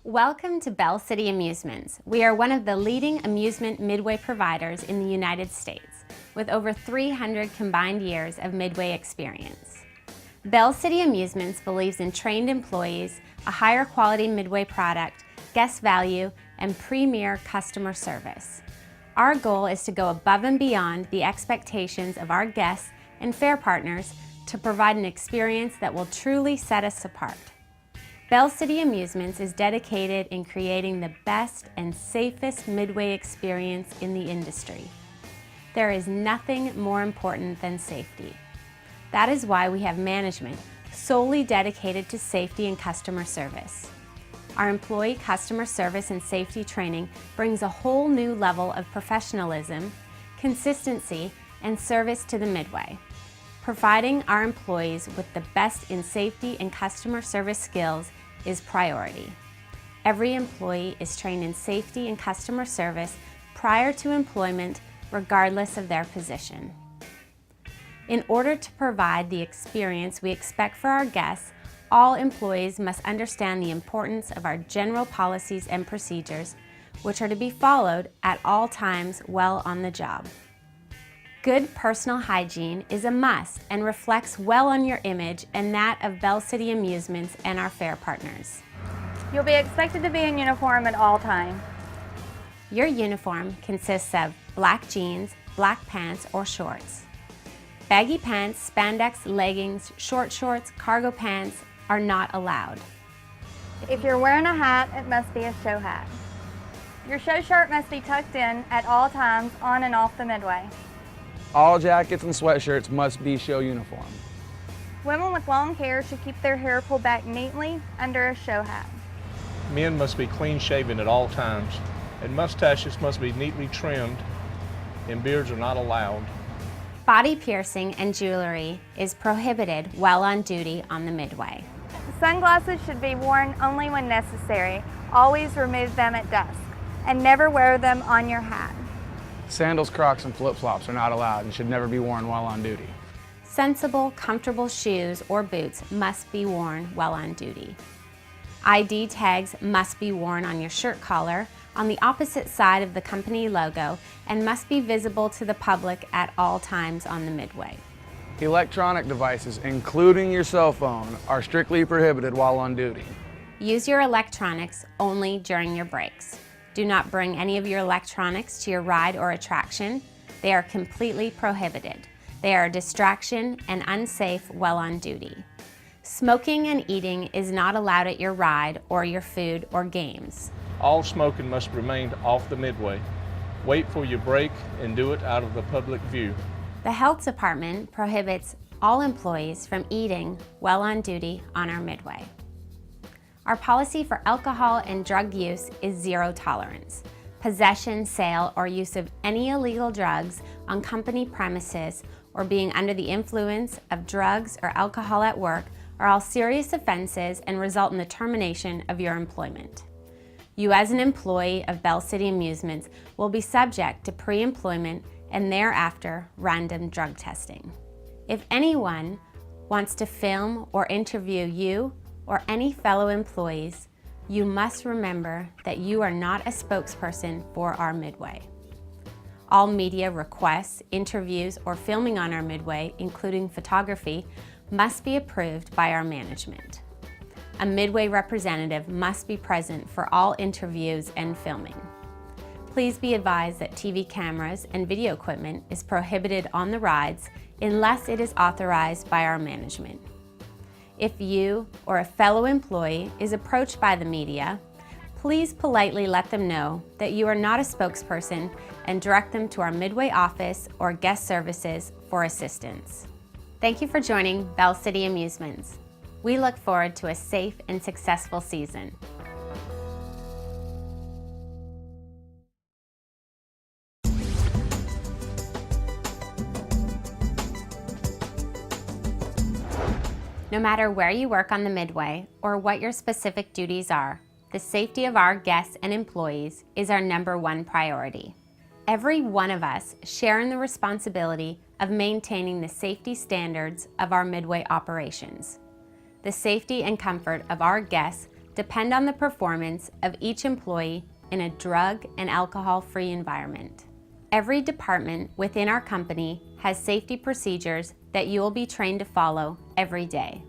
Welcome to Bell City Amusements. We are one of the leading amusement midway providers in the United States, with over 300 combined years of midway experience. Bell City Amusements believes in trained employees, a higher quality midway product, guest value, and premier customer service. Our goal is to go above and beyond the expectations of our guests and fare partners to provide an experience that will truly set us apart. Bell City Amusements is dedicated in creating the best and safest midway experience in the industry. There is nothing more important than safety. That is why we have management solely dedicated to safety and customer service. Our employee customer service and safety training brings a whole new level of professionalism, consistency, and service to the midway. Providing our employees with the best in safety and customer service skills is priority. Every employee is trained in safety and customer service prior to employment, regardless of their position. In order to provide the experience we expect for our guests, all employees must understand the importance of our general policies and procedures, which are to be followed at all times while on the job. Good personal hygiene is a must and reflects well on your image and that of Bell City Amusements and our fare partners. You'll be expected to be in uniform at all times. Your uniform consists of black jeans, black pants, or shorts. Baggy pants, spandex, leggings, short shorts, cargo pants are not allowed. If you're wearing a hat, it must be a show hat. Your show shirt must be tucked in at all times on and off the midway. All jackets and sweatshirts must be show uniform. Women with long hair should keep their hair pulled back neatly under a show hat. Men must be clean shaven at all times, and mustaches must be neatly trimmed, and beards are not allowed. Body piercing and jewelry is prohibited while on duty on the midway. Sunglasses should be worn only when necessary. Always remove them at dusk, and never wear them on your hat. Sandals, Crocs, and flip-flops are not allowed and should never be worn while on duty. Sensible, comfortable shoes or boots must be worn while on duty. ID tags must be worn on your shirt collar, on the opposite side of the company logo, and must be visible to the public at all times on the midway. Electronic devices, including your cell phone, are strictly prohibited while on duty. Use your electronics only during your breaks. Do not bring any of your electronics to your ride or attraction. They are completely prohibited. They are a distraction and unsafe while on duty. Smoking and eating is not allowed at your ride or your food or games. All smoking must remain off the midway. Wait for your break and do it out of the public view. The health department prohibits all employees from eating while on duty on our midway. Our policy for alcohol and drug use is zero tolerance. Possession, sale, or use of any illegal drugs on company premises or being under the influence of drugs or alcohol at work are all serious offenses and result in the termination of your employment. You as an employee of Bell City Amusements will be subject to pre-employment and thereafter random drug testing. If anyone wants to film or interview you or any fellow employees, you must remember that you are not a spokesperson for our midway. All media requests, interviews, or filming on our midway, including photography, must be approved by our management. A midway representative must be present for all interviews and filming. Please be advised that TV cameras and video equipment is prohibited on the rides unless it is authorized by our management. If you or a fellow employee is approached by the media, please politely let them know that you are not a spokesperson and direct them to our midway office or guest services for assistance. Thank you for joining Bell City Amusements. We look forward to a safe and successful season. No matter where you work on the midway or what your specific duties are, the safety of our guests and employees is our #1 priority. Every one of us share in the responsibility of maintaining the safety standards of our Midway operations. The safety and comfort of our guests depend on the performance of each employee in a drug and alcohol-free environment. Every department within our company has safety procedures that you will be trained to follow every day.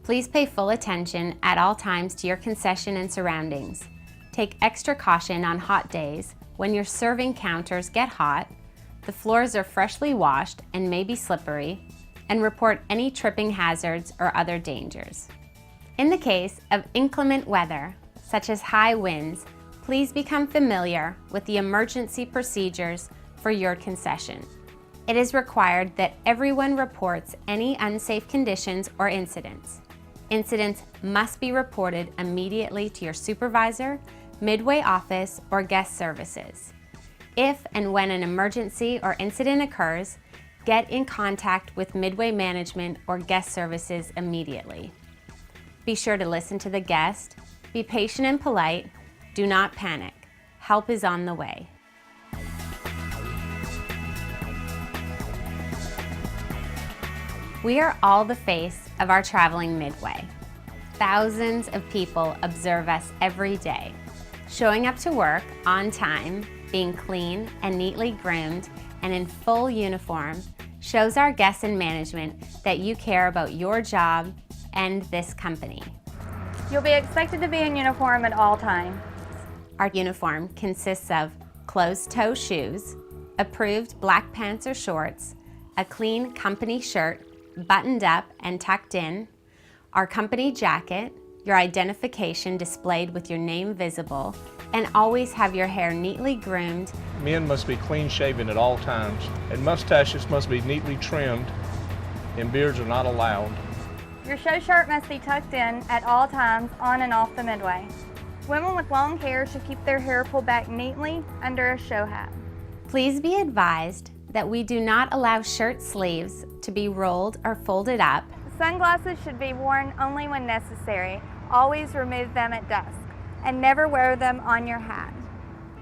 Please pay full attention at all times to your concession and surroundings. Take extra caution on hot days when your serving counters get hot, the floors are freshly washed and may be slippery, and report any tripping hazards or other dangers. In the case of inclement weather, such as high winds, please become familiar with the emergency procedures for your concession. It is required that everyone reports any unsafe conditions or incidents. Incidents must be reported immediately to your supervisor, Midway office, or guest services. If and when an emergency or incident occurs, get in contact with Midway management or guest services immediately. Be sure to listen to the guest, be patient and polite, do not panic. Help is on the way. We are all the face of our traveling Midway. Thousands of people observe us every day. Showing up to work on time, being clean and neatly groomed, and in full uniform shows our guests and management that you care about your job and this company. You'll be expected to be in uniform at all times. Our uniform consists of closed-toe shoes, approved black pants or shorts, a clean company shirt buttoned up and tucked in, our company jacket, your identification displayed with your name visible, and always have your hair neatly groomed. Men must be clean shaven at all times, and mustaches must be neatly trimmed, and beards are not allowed. Your show shirt must be tucked in at all times on and off the Midway. Women with long hair should keep their hair pulled back neatly under a show hat. Please be advised that we do not allow shirt sleeves to be rolled or folded up. Sunglasses should be worn only when necessary. Always remove them at dusk, and never wear them on your hat.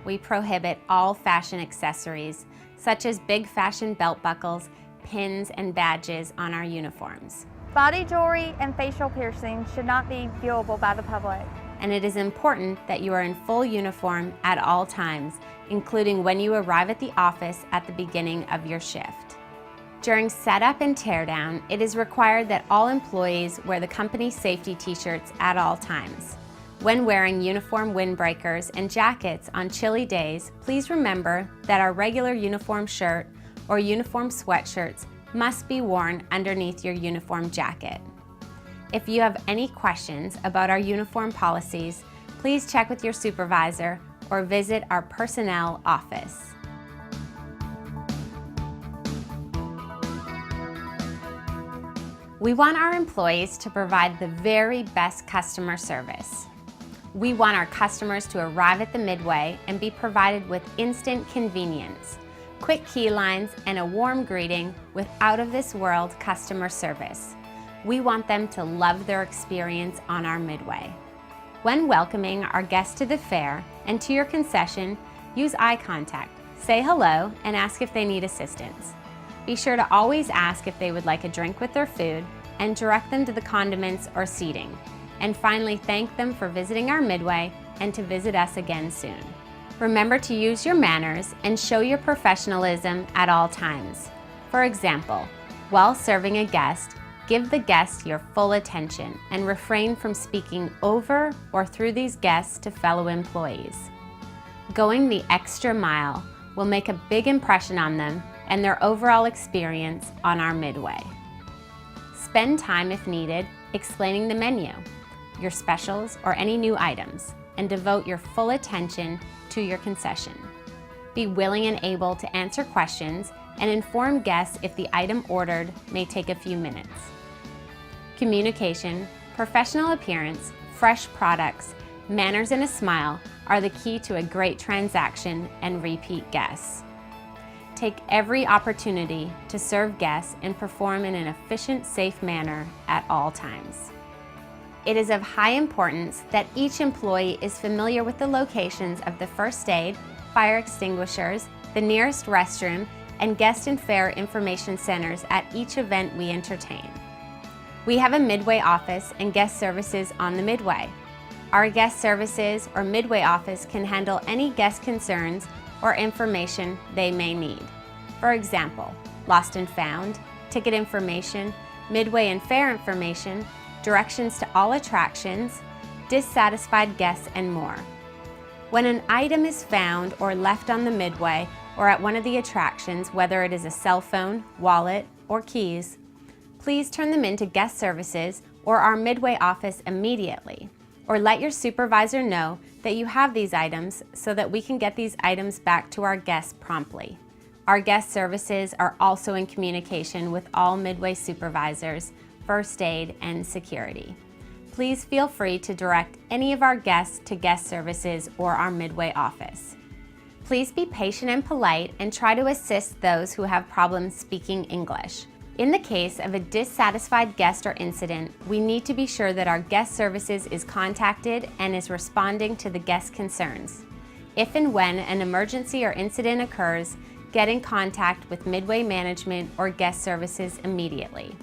We prohibit all fashion accessories, such as big fashion belt buckles, pins, and badges on our uniforms. Body jewelry and facial piercings should not be viewable by the public. And it is important that you are in full uniform at all times, including when you arrive at the office at the beginning of your shift. During setup and teardown, it is required that all employees wear the company safety t-shirts at all times. When wearing uniform windbreakers and jackets on chilly days, please remember that our regular uniform shirt or uniform sweatshirts must be worn underneath your uniform jacket. If you have any questions about our uniform policies, please check with your supervisor or visit our personnel office. We want our employees to provide the very best customer service. We want our customers to arrive at the Midway and be provided with instant convenience, quick key lines, and a warm greeting with out-of-this-world customer service. We want them to love their experience on our Midway. When welcoming our guests to the fair and to your concession, use eye contact, say hello, and ask if they need assistance. Be sure to always ask if they would like a drink with their food and direct them to the condiments or seating. And finally, thank them for visiting our Midway and to visit us again soon. Remember to use your manners and show your professionalism at all times. For example, while serving a guest, give the guest your full attention and refrain from speaking over or through these guests to fellow employees. Going the extra mile will make a big impression on them and their overall experience on our Midway. Spend time, if needed, explaining the menu, your specials, or any new items, and devote your full attention to your concession. Be willing and able to answer questions and inform guests if the item ordered may take a few minutes. Communication, professional appearance, fresh products, manners, and a smile are the key to a great transaction and repeat guests. Take every opportunity to serve guests and perform in an efficient, safe manner at all times. It is of high importance that each employee is familiar with the locations of the first aid, fire extinguishers, the nearest restroom, and guest and fare information centers at each event we entertain. We have a Midway office and guest services on the Midway. Our guest services or Midway office can handle any guest concerns or information they may need. For example, lost and found, ticket information, Midway and fare information, directions to all attractions, dissatisfied guests, and more. When an item is found or left on the Midway or at one of the attractions, whether it is a cell phone, wallet, or keys, please turn them into guest services or our Midway office immediately, or let your supervisor know that you have these items so that we can get these items back to our guests promptly. Our guest services are also in communication with all Midway supervisors, first aid, and security. Please feel free to direct any of our guests to guest services or our Midway office. Please be patient and polite and try to assist those who have problems speaking English. In the case of a dissatisfied guest or incident, we need to be sure that our guest services is contacted and is responding to the guest concerns. If and when an emergency or incident occurs, get in contact with Midway management or guest services immediately.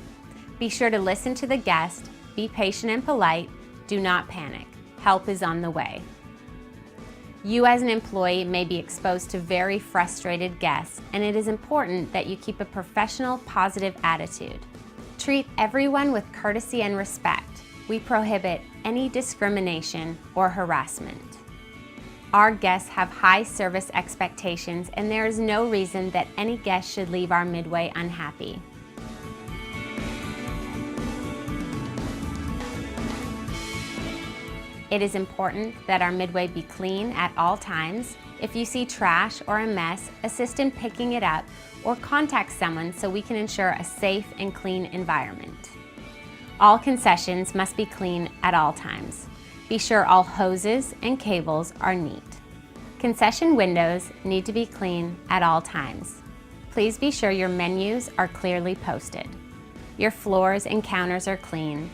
Be sure to listen to the guest, be patient and polite, do not panic. Help is on the way. You as an employee may be exposed to very frustrated guests, and it is important that you keep a professional, positive attitude. Treat everyone with courtesy and respect. We prohibit any discrimination or harassment. Our guests have high service expectations, and there is no reason that any guest should leave our Midway unhappy. It is important that our Midway be clean at all times. If you see trash or a mess, assist in picking it up or contact someone so we can ensure a safe and clean environment. All concessions must be clean at all times. Be sure all hoses and cables are neat. Concession windows need to be clean at all times. Please be sure your menus are clearly posted. Your floors and counters are clean,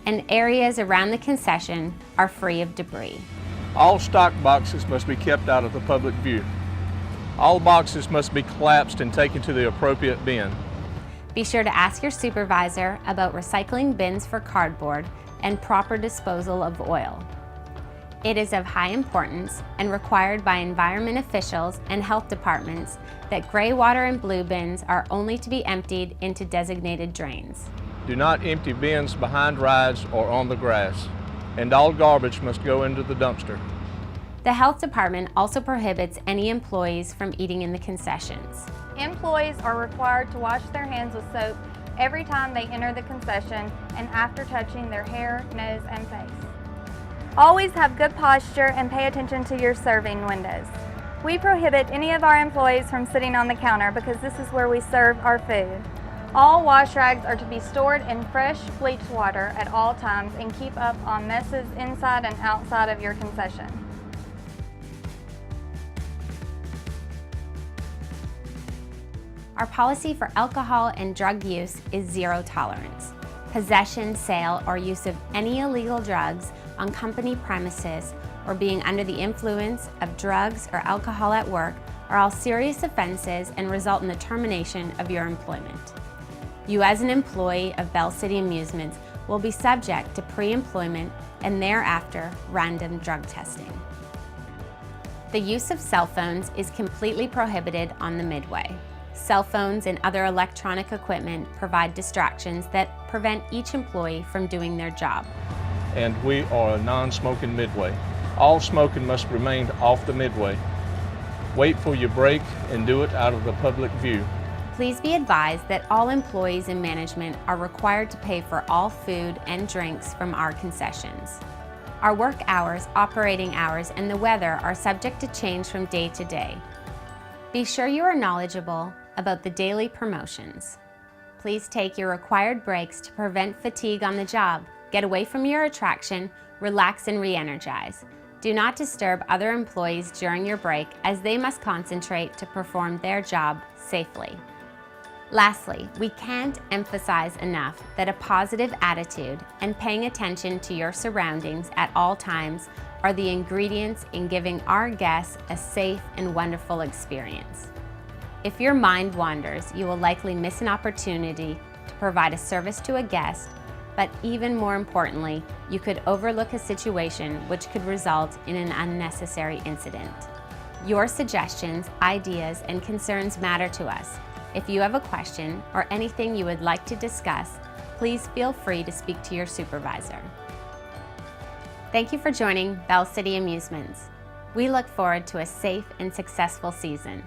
and areas around the concession are free of debris. All stock boxes must be kept out of the public view. All boxes must be collapsed and taken to the appropriate bin. Be sure to ask your supervisor about recycling bins for cardboard and proper disposal of oil. It is of high importance and required by environment officials and health departments that gray water and blue bins are only to be emptied into designated drains. Do not empty bins behind rides or on the grass, and all garbage must go into the dumpster. The health department also prohibits any employees from eating in the concessions. Employees are required to wash their hands with soap every time they enter the concession and after touching their hair, nose, and face. Always have good posture and pay attention to your serving windows. We prohibit any of our employees from sitting on the counter because this is where we serve our food. All wash rags are to be stored in fresh bleached water at all times and keep up on messes inside and outside of your concession. Our policy for alcohol and drug use is zero tolerance. Possession, sale, or use of any illegal drugs on company premises or being under the influence of drugs or alcohol at work are all serious offenses and result in the termination of your employment. You as an employee of Bell City Amusements will be subject to pre-employment and thereafter random drug testing. The use of cell phones is completely prohibited on the Midway. Cell phones and other electronic equipment provide distractions that prevent each employee from doing their job. And we are a non-smoking Midway. All smoking must remain off the Midway. Wait for your break and do it out of the public view. Please be advised that all employees and management are required to pay for all food and drinks from our concessions. Our work hours, operating hours, and the weather are subject to change from day to day. Be sure you are knowledgeable about the daily promotions. Please take your required breaks to prevent fatigue on the job. Get away from your attraction, relax, and re-energize. Do not disturb other employees during your break as they must concentrate to perform their job safely. Lastly, we can't emphasize enough that a positive attitude and paying attention to your surroundings at all times are the ingredients in giving our guests a safe and wonderful experience. If your mind wanders, you will likely miss an opportunity to provide a service to a guest, but even more importantly, you could overlook a situation which could result in an unnecessary incident. Your suggestions, ideas, and concerns matter to us. If you have a question or anything you would like to discuss, please feel free to speak to your supervisor. Thank you for joining Bell City Amusements. We look forward to a safe and successful season.